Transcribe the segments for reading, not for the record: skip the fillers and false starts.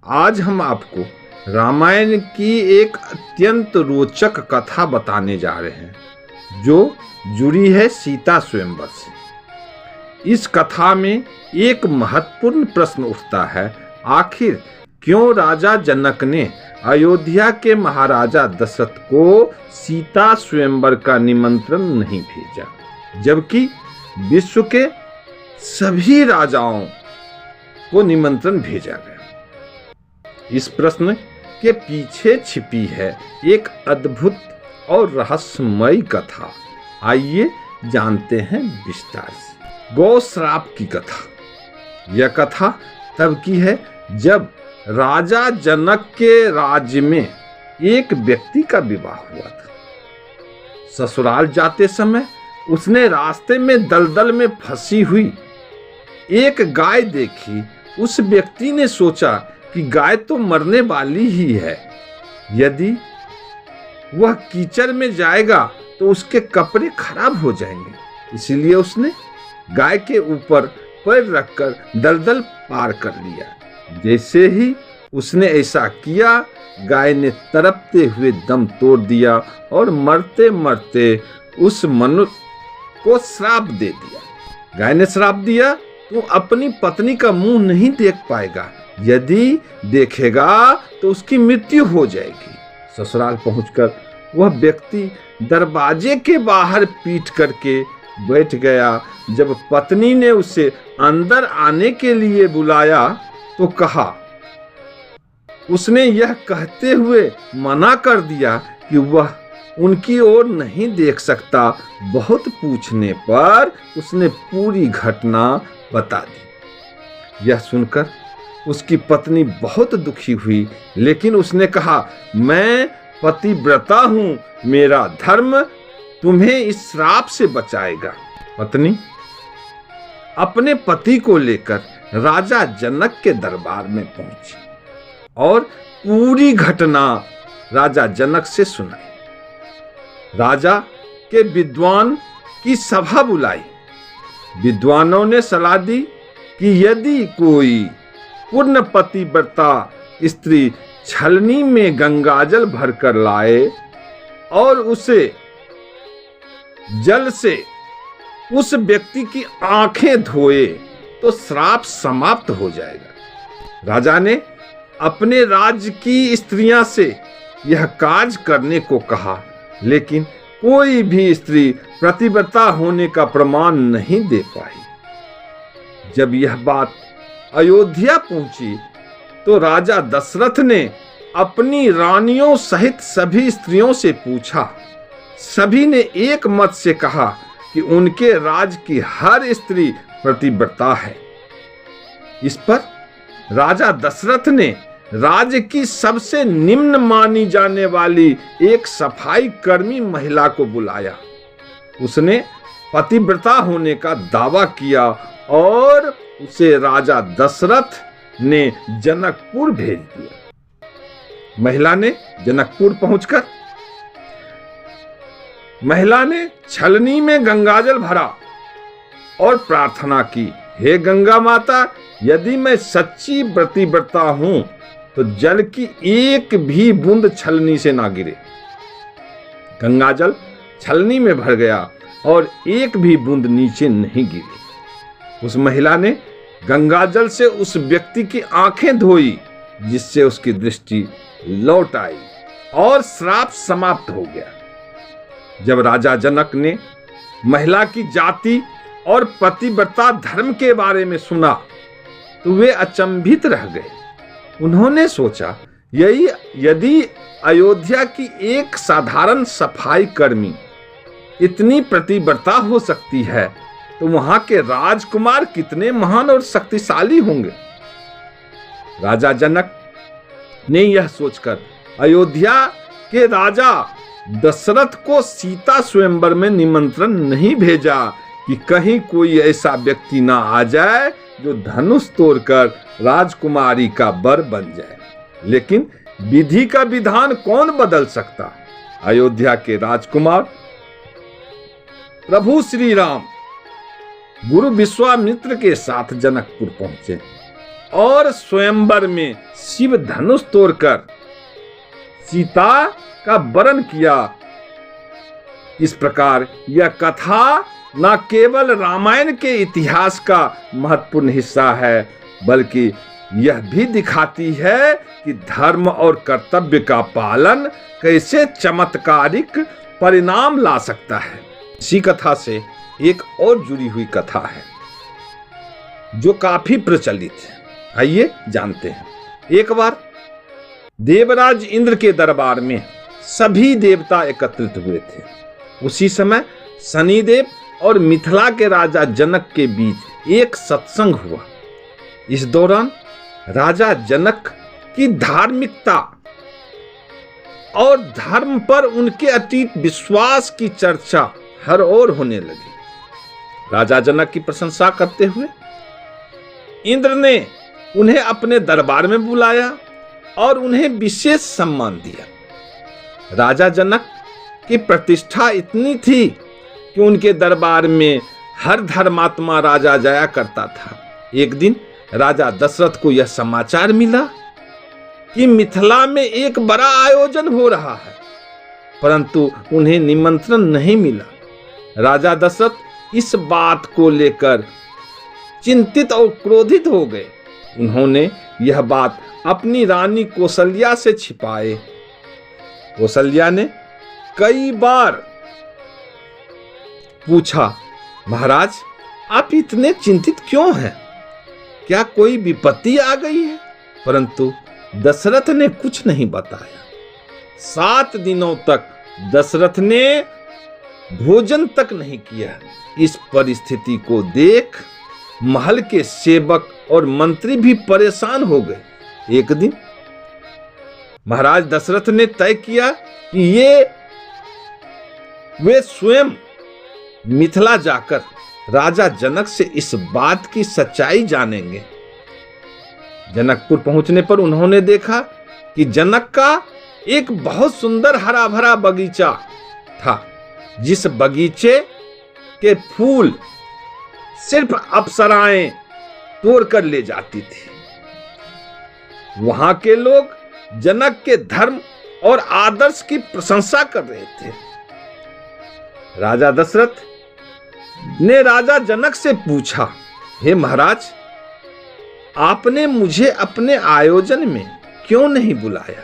आज हम आपको रामायण की एक अत्यंत रोचक कथा बताने जा रहे हैं जो जुड़ी है सीता स्वयंवर से। इस कथा में एक महत्वपूर्ण प्रश्न उठता है, आखिर क्यों राजा जनक ने अयोध्या के महाराजा दशरथ को सीता स्वयंवर का निमंत्रण नहीं भेजा, जबकि विश्व के सभी राजाओं को निमंत्रण भेजा गया। इस प्रश्न के पीछे छिपी है एक अद्भुत और रहस्यमयी कथा। आइए जानते हैं विस्तार से। गौ श्राप की कथा। यह कथा तब की है जब राजा जनक के राज्य में एक व्यक्ति का विवाह हुआ था। ससुराल जाते समय उसने रास्ते में दलदल में फंसी हुई एक गाय देखी। उस व्यक्ति ने सोचा कि गाय तो मरने वाली ही है, यदि वह कीचड़ में जाएगा तो उसके कपड़े खराब हो जाएंगे। इसलिए उसने गाय के ऊपर पैर रखकर दलदल पार कर लिया। जैसे ही उसने ऐसा किया, गाय ने तड़पते हुए दम तोड़ दिया और मरते मरते उस मनुष्य को श्राप दे दिया। गाय ने श्राप दिया तो अपनी पत्नी का मुंह नहीं देख पाएगा, यदि देखेगा तो उसकी मृत्यु हो जाएगी। ससुराल पहुंचकर वह व्यक्ति दरवाजे के बाहर पीठ करके बैठ गया। जब पत्नी ने उसे अंदर आने के लिए बुलाया तो कहा, उसने यह कहते हुए मना कर दिया कि वह उनकी ओर नहीं देख सकता। बहुत पूछने पर उसने पूरी घटना बता दी। यह सुनकर उसकी पत्नी बहुत दुखी हुई, लेकिन उसने कहा, मैं पतिव्रता हूं, मेरा धर्म तुम्हें इस श्राप से बचाएगा। पत्नी अपने पति को लेकर राजा जनक के दरबार में पहुंची और पूरी घटना राजा जनक से सुनाई। राजा के विद्वान की सभा बुलाई। विद्वानों ने सलाह दी कि यदि कोई पूर्ण पतिव्रता स्त्री छलनी में गंगाजल भरकर लाए और उसे जल से उस व्यक्ति की आंखें धोए तो श्राप समाप्त हो जाएगा। राजा ने अपने राज्य की स्त्रियां से यह कार्य करने को कहा, लेकिन कोई भी स्त्री पतिव्रता होने का प्रमाण नहीं दे पाई। जब यह बात अयोध्या पहुंची तो राजा दशरथ ने अपनी रानियों सहित सभी स्त्रियों से पूछा। सभी ने एक मत से कहा कि उनके राज की हर स्त्री पतिव्रता है। इस पर राजा दशरथ ने राज्य की सबसे निम्न मानी जाने वाली एक सफाई कर्मी महिला को बुलाया। उसने पतिव्रता होने का दावा किया और उसे राजा दशरथ ने जनकपुर भेज दिया। महिला ने जनकपुर पहुंचकर महिला ने छलनी में गंगाजल भरा और प्रार्थना की, हे गंगा माता, यदि मैं सच्ची पतिव्रता हूं तो जल की एक भी बूंद छलनी से ना गिरे। गंगाजल छलनी में भर गया और एक भी बूंद नीचे नहीं गिरी। उस महिला ने गंगाजल से उस व्यक्ति की आंखें धोई, जिससे उसकी दृष्टि लौट आई और श्राप समाप्त हो गया। जब राजा जनक ने महिला की जाति और पतिव्रता धर्म के बारे में सुना तो वे अचंभित रह गए। उन्होंने सोचा, यदि अयोध्या की एक साधारण सफाई कर्मी इतनी पतिव्रता हो सकती है तो वहां के राजकुमार कितने महान और शक्तिशाली होंगे। राजा जनक ने यह सोचकर अयोध्या के राजा दशरथ को सीता स्वयंवर में निमंत्रण नहीं भेजा कि कहीं कोई ऐसा व्यक्ति ना आ जाए जो धनुष तोड़कर राजकुमारी का वर बन जाए। लेकिन विधि का विधान कौन बदल सकता। अयोध्या के राजकुमार प्रभु श्री राम गुरु विश्वामित्र के साथ जनकपुर पहुंचे और स्वयंवर में शिव धनुष तोड़कर सीता का वरण किया। इस प्रकार यह कथा न केवल रामायण के इतिहास का महत्वपूर्ण हिस्सा है, बल्कि यह भी दिखाती है कि धर्म और कर्तव्य का पालन कैसे चमत्कारिक परिणाम ला सकता है। इसी कथा से एक और जुड़ी हुई कथा है जो काफी प्रचलित है, आइए जानते हैं। एक बार देवराज इंद्र के दरबार में सभी देवता एकत्रित हुए थे। उसी समय शनिदेव और मिथिला के राजा जनक के बीच एक सत्संग हुआ। इस दौरान राजा जनक की धार्मिकता और धर्म पर उनके अटूट विश्वास की चर्चा हर ओर होने लगी। राजा जनक की प्रशंसा करते हुए इंद्र ने उन्हें अपने दरबार में बुलाया और उन्हें विशेष सम्मान दिया। राजा जनक की प्रतिष्ठा इतनी थी कि उनके दरबार में हर धर्मात्मा राजा जाया करता था। एक दिन राजा दशरथ को यह समाचार मिला कि मिथिला में एक बड़ा आयोजन हो रहा है, परंतु उन्हें निमंत्रण नहीं मिला। राजा दशरथ इस बात को लेकर चिंतित और क्रोधित हो गए। उन्होंने यह बात अपनी रानी कौशल्या से छिपाए। कौशल्या ने कई बार पूछा, महाराज आप इतने चिंतित क्यों हैं? क्या कोई विपत्ति आ गई है? परंतु दशरथ ने कुछ नहीं बताया। 7 दिनों तक दशरथ ने भोजन तक नहीं किया। इस परिस्थिति को देख महल के सेवक और मंत्री भी परेशान हो गए। एक दिन महाराज दशरथ ने तय किया कि वे स्वयं मिथिला जाकर राजा जनक से इस बात की सच्चाई जानेंगे। जनकपुर पहुंचने पर उन्होंने देखा कि जनक का एक बहुत सुंदर हरा भरा बगीचा था, जिस बगीचे के फूल सिर्फ अप्सराएं तोड़कर ले जाती थी। वहां के लोग जनक के धर्म और आदर्श की प्रशंसा कर रहे थे। राजा दशरथ ने राजा जनक से पूछा, हे महाराज, आपने मुझे अपने आयोजन में क्यों नहीं बुलाया?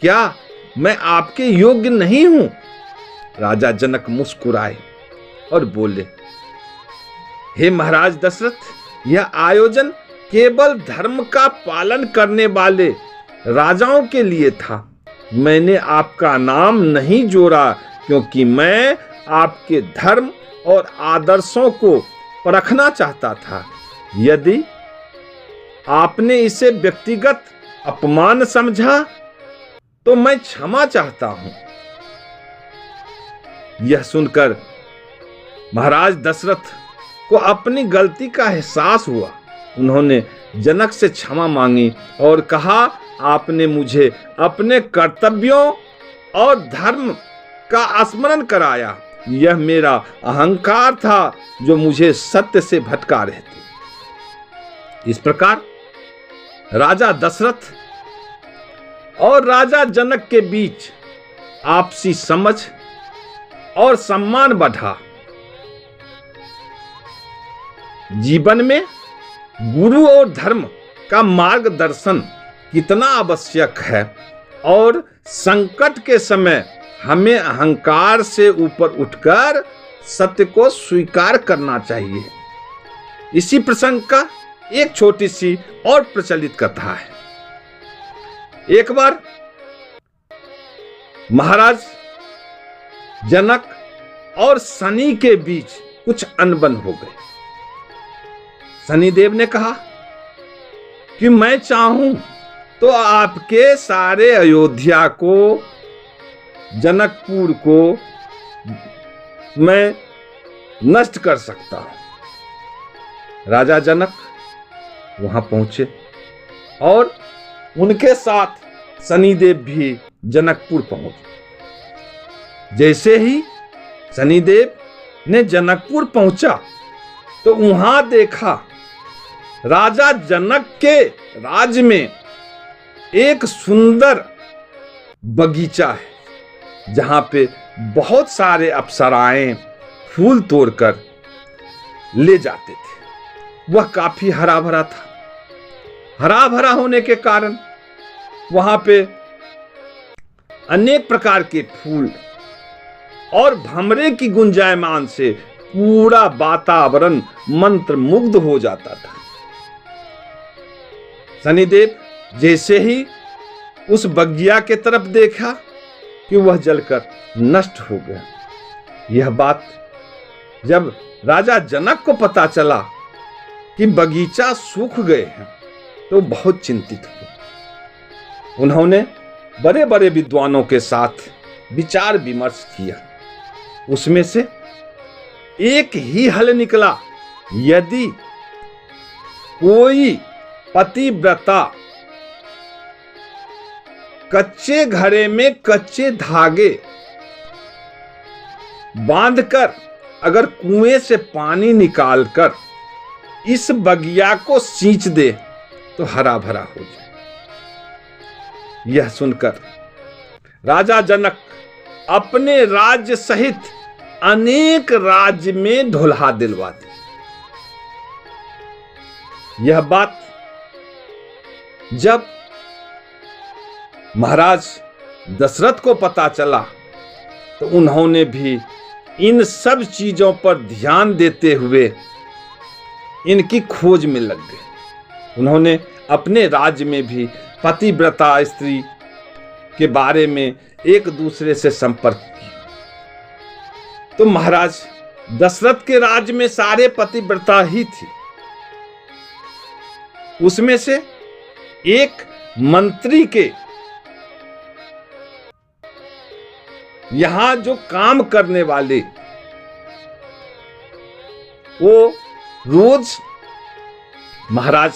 क्या मैं आपके योग्य नहीं हूं? राजा जनक मुस्कुराए और बोले, हे महाराज दशरथ, यह आयोजन केवल धर्म का पालन करने वाले राजाओं के लिए था। मैंने आपका नाम नहीं जोड़ा क्योंकि मैं आपके धर्म और आदर्शों को परखना चाहता था। यदि आपने इसे व्यक्तिगत अपमान समझा तो मैं क्षमा चाहता हूं। यह सुनकर महाराज दशरथ को अपनी गलती का एहसास हुआ। उन्होंने जनक से क्षमा मांगी और कहा, आपने मुझे अपने कर्तव्यों और धर्म का स्मरण कराया। यह मेरा अहंकार था जो मुझे सत्य से भटका रहे थे। इस प्रकार राजा दशरथ और राजा जनक के बीच आपसी समझ और सम्मान बढ़ा। जीवन में गुरु और धर्म का मार्गदर्शन कितना आवश्यक है और संकट के समय हमें अहंकार से ऊपर उठकर सत्य को स्वीकार करना चाहिए। इसी प्रसंग का एक छोटी सी और प्रचलित कथा है। एक बार महाराज जनक और शनि के बीच कुछ अनबन हो गए। शनिदेव ने कहा कि मैं चाहूं तो आपके सारे अयोध्या को, जनकपुर को मैं नष्ट कर सकता हूं। राजा जनक वहां पहुंचे और उनके साथ शनिदेव भी जनकपुर पहुंचे। जैसे ही शनिदेव ने जनकपुर पहुंचा तो वहां देखा राजा जनक के राज्य में एक सुंदर बगीचा है जहां पे बहुत सारे अप्सराएं फूल तोड़कर ले जाते थे। वह काफी हरा भरा था। हरा भरा होने के कारण वहां पे अनेक प्रकार के फूल और भंवरे की गुंजायमान से पूरा वातावरण मंत्र मुग्ध हो जाता था। शनिदेव जैसे ही उस बगिया के तरफ देखा कि वह जलकर नष्ट हो गया। यह बात जब राजा जनक को पता चला कि बगीचा सूख गए हैं तो बहुत चिंतित हुए। उन्होंने बड़े बड़े विद्वानों के साथ विचार विमर्श किया। उसमें से एक ही हल निकला, यदि कोई पतिव्रता कच्चे घड़े में कच्चे धागे बांधकर अगर कुएं से पानी निकालकर इस बगिया को सींच दे तो हरा भरा हो जाए। यह सुनकर राजा जनक अपने राज्य सहित अनेक राज्य में ढोलहा दिलवा दी। यह बात जब महाराज दशरथ को पता चला तो उन्होंने भी इन सब चीजों पर ध्यान देते हुए इनकी खोज में लग गए। उन्होंने अपने राज्य में भी पतिव्रता स्त्री के बारे में एक दूसरे से संपर्क किया। तो महाराज दशरथ के राज्य में सारे पतिव्रता ही थी। उसमें से एक मंत्री के यहां जो काम करने वाले वो रोज महाराज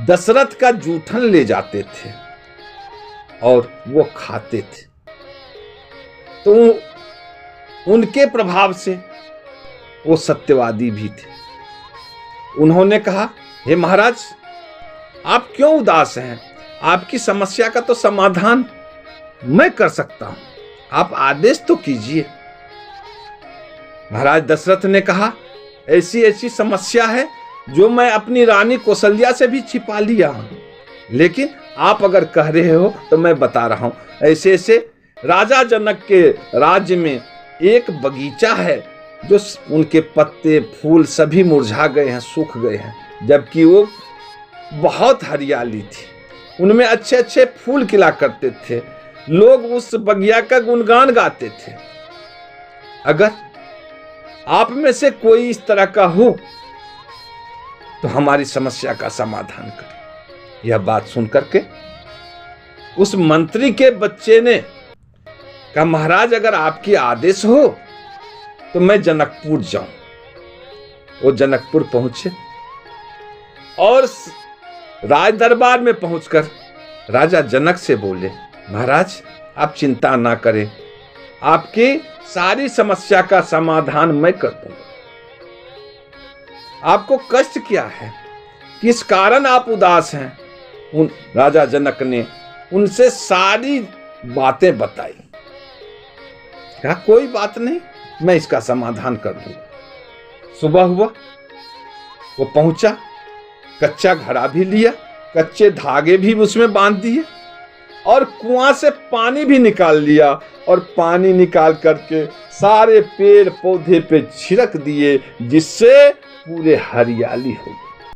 दशरथ का जूठन ले जाते थे और वो खाते थे। तो उनके प्रभाव से वो सत्यवादी भी थे। उन्होंने कहा, हे महाराज आप क्यों उदास हैं? आपकी समस्या का तो समाधान मैं कर सकता हूं, आप आदेश तो कीजिए। महाराज दशरथ ने कहा, ऐसी ऐसी समस्या है जो मैं अपनी रानी कौशल्या से भी छिपा लिया हूं, लेकिन आप अगर कह रहे हो तो मैं बता रहा हूं। ऐसे ऐसे राजा जनक के राज्य में एक बगीचा है जो उनके पत्ते फूल सभी मुरझा गए हैं, सूख गए हैं, जबकि वो बहुत हरियाली थी। उनमें अच्छे अच्छे फूल खिला करते थे। लोग उस बगिया का गुणगान गाते थे। अगर आप में से कोई इस तरह का हो तो हमारी समस्या का समाधान करें। यह बात सुनकर के उस मंत्री के बच्चे ने कहा, महाराज अगर आपकी आदेश हो तो मैं जनकपुर जाऊं। वो जनकपुर पहुंचे और राज दरबार में पहुंचकर राजा जनक से बोले, महाराज आप चिंता ना करें, आपकी सारी समस्या का समाधान मैं कर दूंगा। आपको कष्ट क्या है, किस कारण आप उदास हैं? उन राजा जनक ने उनसे सारी बातें बताई। कहा, कोई बात नहीं, मैं इसका समाधान कर दूंगा। सुबह हुआ, वो पहुंचा, कच्चा घड़ा भी लिया, कच्चे धागे भी उसमें बांध दिए और कुआं से पानी भी निकाल लिया और पानी निकाल करके सारे पेड़ पौधे पे छिड़क दिए, जिससे पूरे हरियाली हो गई।